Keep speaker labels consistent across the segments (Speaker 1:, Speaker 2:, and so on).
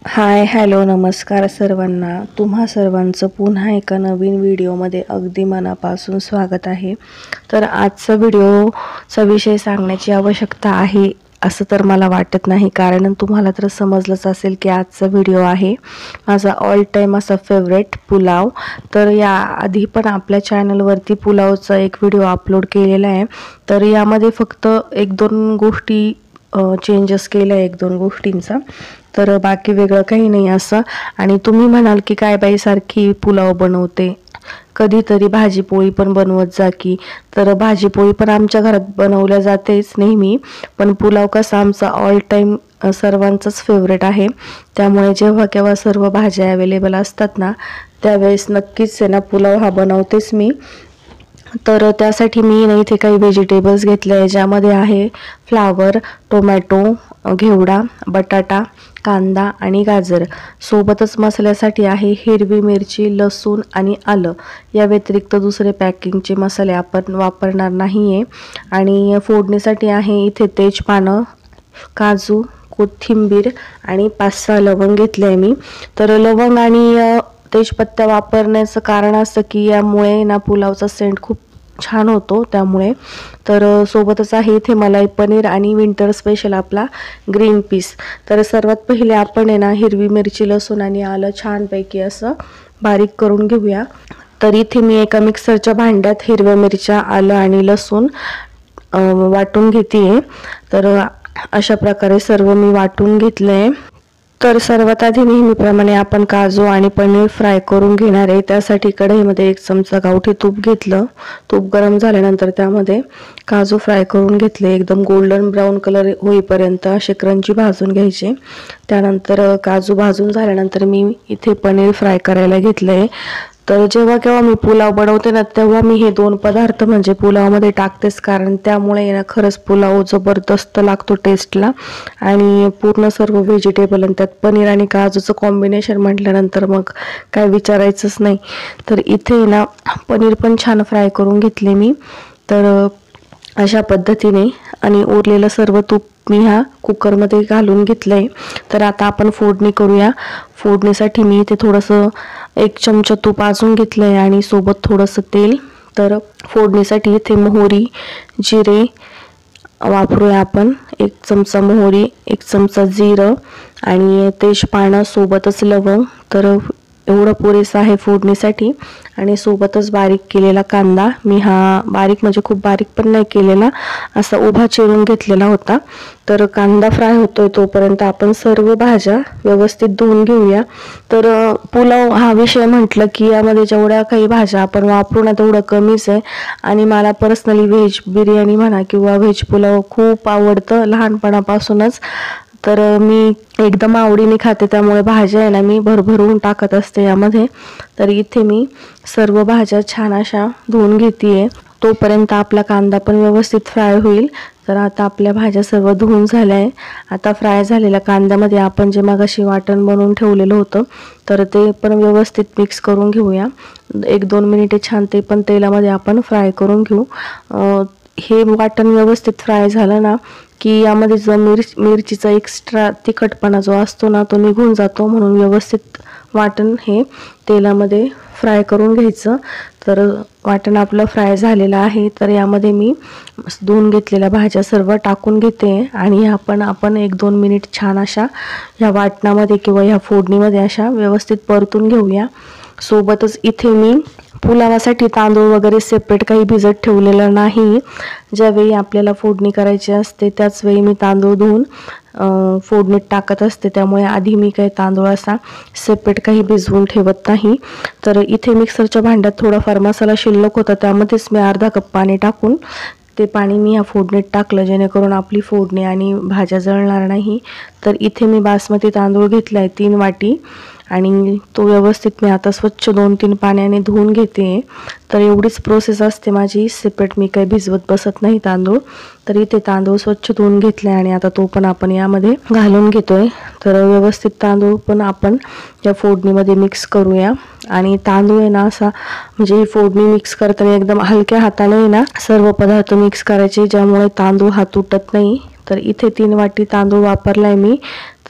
Speaker 1: Hi hello नमस्कार सर्वांना. तुम्हा सर्वांचं पुन्हा एका नवीन व्हिडिओमध्ये अगदी मनापासून स्वागत आहे. तर आजचा व्हिडिओचा विषय सांगण्याची आवश्यकता आहे असं तर मला वाटत नाही, कारण तुम्हाला तर समजलंच असेल की आजचा व्हिडिओ आहे माझा ऑल टाईम असा फेवरेट पुलाव. तर या आधी पण आपल्या चॅनलवरती पुलावचा एक व्हिडिओ अपलोड केलेला आहे. तर यामध्ये फक्त एक दोन गोष्टी चेंजेस केल्या, एक दोन गोष्टींचा, तर बाकी वेगळं काही नाही असं. आणि तुम्ही म्हणाल की काय बाई सारखी पुलाव बनवते, कधीतरी भाजीपोळी पण बनवत जा की. तर भाजीपोळी पण आमच्या घरात बनवल्या जातेच नेहमी, पण पुलाव कसा आमचा ऑल टाईम सर्वांचाच फेवरेट आहे. त्यामुळे जेव्हा केव्हा सर्व भाज्या अवेलेबल असतात ना, त्यावेळेस नक्कीच आहे ना पुलाव हा बनवतेच मी. तर त्यासाठी मी ना इथे काही व्हेजिटेबल्स घेतले आहे, ज्यामध्ये आहे फ्लावर, टोमॅटो, घेवडा, बटाटा, कांदा आणि गाजर. सोबतच मसाल्यासाठी आहे हिरवी मिरची, लसूण आणि आलं. या व्यतिरिक्त दुसरे पॅकिंगचे मसाले आपण वापरणार नाही आहे. आणि फोडणीसाठी आहे इथे तेजपानं, काजू, कोथिंबीर आणि 5-6 लवंग घेतले आहे मी. तर लवंग आणि तेजपत्ता वापरण्याचं कारण असं की यामुळे ना पुलावचा सेंट खूप छान होतो त्यामुळे. तर सोबतच आहे इथे मलाई पनीर आणि विंटर स्पेशल आपला ग्रीन पीस. तर सर्वात पहिले आपण आहे ना हिरवी मिरची, लसूण आणि आलं छानपैकी असं बारीक करून घेऊया. तर इथे मी एका मिक्सरच्या भांड्यात हिरव्या मिरच्या, आलं आणि लसूण वाटून घेते. तर अशा प्रकारे सर्व मी वाटून घेतलंय. तर सर्वात आधी नेहमीप्रमाणे आपण काजू आणि पनीर फ्राय करून घेणार आहे. त्यासाठी कढईमध्ये 1 चमचा गावठी तूप घेतलं. तूप गरम झाल्यानंतर त्यामध्ये काजू फ्राय करून घेतले. एकदम गोल्डन ब्राऊन कलर होईपर्यंत असे क्रंची भाजून घ्यायचे. त्यानंतर काजू भाजून झाल्यानंतर मी इथे पनीर फ्राय करायला घेतलंय. तर जेव्हा केव्हा मी पुलाव बनवते ना, तेव्हा मी हे 2 पदार्थ म्हणजे पुलावमध्ये टाकतेच, कारण त्यामुळे ना खरंच पुलाव जबरदस्त लागतो टेस्टला. आणि पूर्ण सर्व व्हेजिटेबल आणि त्यात पनीर आणि काजूचं कॉम्बिनेशन म्हटल्यानंतर मग काय विचारायचंच नाही. तर इथे ना पनीर पण छान फ्राय करून घेतले मी. तर अशा पद्धतीने आणि उरलेलं सर्व तूप मी ह्या कुकरमध्ये घालून घेतलंय. तर आता आपण फोडणी करूया. फोडणीसाठी मी इथे थोडंसं 1 चमचा तूप भाजून घेतलंय आणि सोबत थोडंसं तेल. तर फोडणीसाठी इथे मोहरी, जिरे वापरूया आपण. 1 चमचा मोहरी, 1 चमचा जिरं आणि तेजपानं, सोबतच लवंग. तर एवढं पुरेसं आहे फोडणीसाठी. आणि सोबतच बारीक केलेला कांदा, मी हा बारीक म्हणजे खूप बारीक पण नाही केलेला, असा उभा चिरून घेतलेला होता. तर कांदा फ्राय होतोय तोपर्यंत आपण सर्व भाज्या व्यवस्थित धुवून घेऊया. तर पुलाव हा विषय म्हटलं की यामध्ये जेवढ्या काही भाज्या आपण वापरू ना तेवढं कमीच आहे. आणि मला पर्सनली व्हेज बिर्याणी म्हणा किंवा व्हेज पुलाव खूप आवडतं लहानपणापासूनच. तर मी एकदम आवडीने खाते, त्यामुळे भाज्या आहे ना मी भरभरून टाकत असते यामध्ये. तर इथे मी सर्व भाज्या छान अशा धुवून घेते. तोपर्यंत आपला कांदा पण व्यवस्थित फ्राय होईल. तर आता आपल्या भाज्या सर्व धुवून झाल्या आहे. आता फ्राय झालेल्या कांद्यामध्ये आपण जे मगाशी वाटण बनवून ठेवलेलं होतं तर ते पण व्यवस्थित मिक्स करून घेऊया. 1-2 मिनिटे छान ते पण तेलामध्ये आपण फ्राय करून घेऊ. हे वाटण व्यवस्थित फ्राय झालं ना की यामध्ये जो मिरचीचा एक्स्ट्रा तिखटपणा जो असतो ना तो निघून जातो, म्हणून व्यवस्थित वाटण हे तेलामध्ये फ्राय करून घ्यायचं. तर वाटण आपलं फ्राय झालेलं आहे. तर यामध्ये मी धुवून घेतलेल्या भाज्या सर्व टाकून घेते आणि आपण 1-2 मिनिट छान अशा ह्या वाटणामध्ये किंवा ह्या फोडणीमध्ये अशा व्यवस्थित परतून घेऊया. सोबतच इथे मी पुलावासाठी तांदूळ वगैरे सेपरेट काही भिजत ठेवलेलं नाही. ज्यावेळी आपल्याला फोडणी करायची असते त्याच वेळी मी तांदूळ धुवून फोडणीत टाकत असते, त्यामुळे आधी मी काही तांदूळ असा सेपरेट काही भिजवून ठेवत नाही. तर इथे मिक्सरच्या भांड्यात थोडाफार मसाला शिल्लक होता, त्यामध्येच मी अर्धा कप पाणी टाकून ते पाणी मी ह्या फोडणीत टाकलं, जेणेकरून आपली फोडणी आणि भाज्या जळणार नाही. तर इथे मी बासमती तांदूळ घेतला आहे 3 वाटी आणि तो व्यवस्थित मी आता स्वच्छ 2-3 पाण्याने धुवून घेते. तर एवढीच प्रोसेस असते माझी, सेपरेट मी काही भिजवत बसत नाही तांदूळ. तर इथे तांदूळ स्वच्छ धुवून घेतले आणि आता तो पण आपण यामध्ये घालून घेतोय. तर व्यवस्थित तांदूळ पण आपण या फोडणीमध्ये मिक्स करूया. आणि तांदूळ आहे ना असा म्हणजे ही फोडणी मिक्स करताना एकदम हलक्या हाताने ना सर्व पदार्थ मिक्स करायचे, ज्यामुळे तांदूळ हा तुटत नाही. तर इथे 3 वाटी तांदूळ वापरलाय मी.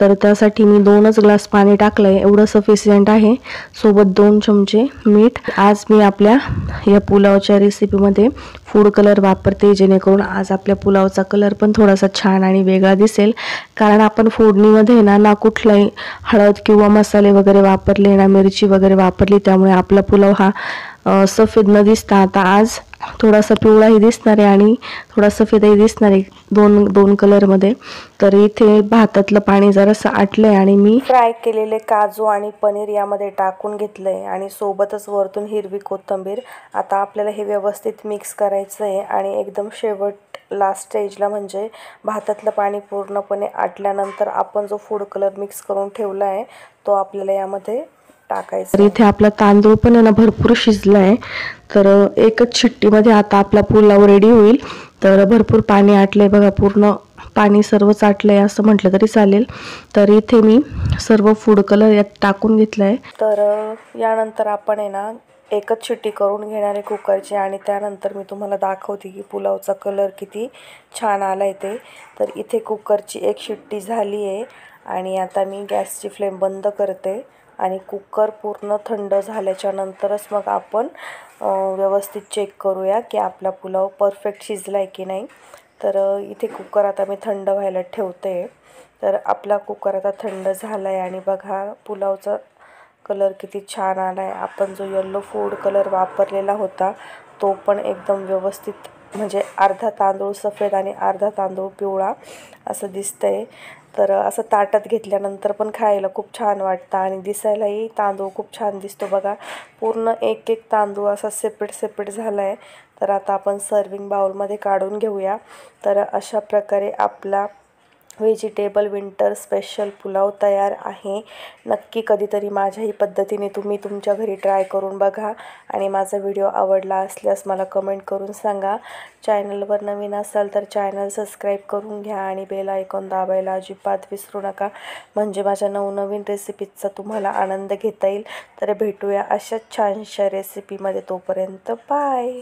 Speaker 1: तर त्यासाठी मी 2च ग्लास पाणी टाकलं आहे, एवढं सफिशियंट आहे. सोबत 2 चमचे मीठ. आज मी आपल्या या पुलावच्या रेसिपीमध्ये फूड कलर वापरते, जेणेकरून आज आपल्या पुलावचा कलर पण थोडासा छान आणि वेगळा दिसेल. कारण आपण फोडणीमध्ये ना कुठलाही हळद किंवा मसाले वगैरे वापरले ना, मिरची वगैरे वापरली, त्यामुळे आपला पुलाव हा सफेद न दिसता आता आज थोडासा पिवळाही दिसणार आहे आणि थोडा सफेदही दिसणार आहे, दोन कलरमध्ये. तर इथे भातातलं पाणी जरासं आटलंय आणि मी फ्राय केलेले काजू आणि पनीर यामध्ये टाकून घेतलंय आणि सोबतच वरतून हिरवी कोथिंबीर. आता आपल्याला हे व्यवस्थित मिक्स करायचं आहे आणि एकदम लास्ट स्टेजला म्हणजे भातातलं पाणी पूर्णपणे आटल्यानंतर आपण जो फूड कलर मिक्स करून ठेवला आहे तो आपल्याला यामध्ये टाकायचं. इथे आपला तांदूळ पण आहे ना भरपूर शिजला आहे. तर एकच शिट्टीमध्ये आता आपला पुलाव रेडी होईल. तर भरपूर पाणी आटलंय बघा, पूर्ण पाणी सर्वच आटलंय असं म्हटलं तरी चालेल. तर इथे मी सर्व फूड कलर यात टाकून घेतलाय. तर यानंतर आपण आहे ना एकच शिट्टी करून घेणार आहे कुकरची आणि त्यानंतर मी तुम्हाला दाखवते की पुलावचा कलर किती छान आलाय ते. तर इथे कुकरची एक शिट्टी झाली आहे आणि आता मी गॅसची फ्लेम बंद करते आणि कुकर पूर्ण थंड झाल्याच्या नंतरच मग आपण व्यवस्थित चेक करूया की आपला पुलाव परफेक्ट शिजलाय की नाही. तर इथे कुकर आता मी थंड व्हायला ठेवते. तर आपला कुकर आता थंड झालाय आणि बघा पुलावचा कलर किती छान आलाय. आपण जो येलो फूड कलर वापरलेला होता तो पण एकदम व्यवस्थित, म्हणजे अर्धा तांदूळ सफेद आणि अर्धा तांदूळ पिवळा असं दिसतंय. तर असं ताटात घेतल्यानंतर पण खायला खूप छान वाटतं आणि दिसायलाही तांदूळ खूप छान दिसतो बघा. पूर्ण एक एक तांदूळ असा सेपरेट झाला आहे. तर आता आपण सर्विंग बाउलमध्ये काढून घेऊया. तर अशा प्रकारे आपला व्हेजिटेबल विंटर स्पेशल पुलाव तयार आहे. नक्की कधीतरी माझ्याही पद्धतीने तुम्ही तुमच्या घरी ट्राय करून बघा आणि माझा व्हिडिओ आवडला असल्यास मला कमेंट करून सांगा. चॅनलवर नवीन असाल तर चॅनल सबस्क्राईब करून घ्या आणि बेल आयकॉन दाबायला अजिबात विसरू नका, म्हणजे माझ्या नवनवीन रेसिपीजचा तुम्हाला आनंद घेता येईल. तर भेटूया अशाच छानशा रेसिपीमध्ये. तोपर्यंत बाय.